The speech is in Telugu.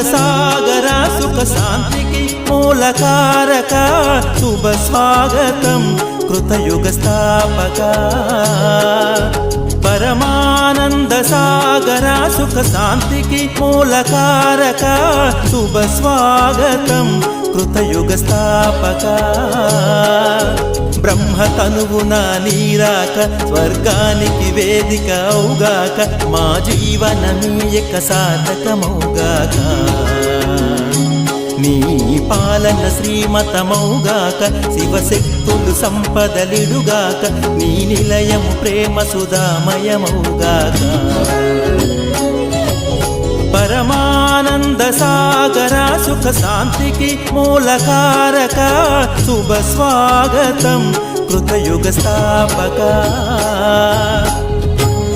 సాగర సుఖ శాంతికి మూలకారక శుభ స్వాగతం కృతయుగ స్థాపక పరమానంద సాగర సుఖ శాంతికి మూలకారక శుభ స్వాగతం కృతయుగ స్థాపక బ్రహ్మ తనువున నీరాక స్వర్గానికి వేదిక అవుగాక మా జీవనమీయక సార్థకమౌగాక నీ పాలన శ్రీమతమౌగాక శివశక్తులు సంపదలిడుగాక నీ నిలయము ప్రేమ సుధామయమౌగాక పరమానంద సాగర సుఖ శాంతికి మూలకారక శుభ స్వాగతం కృతయుగ స్థాపక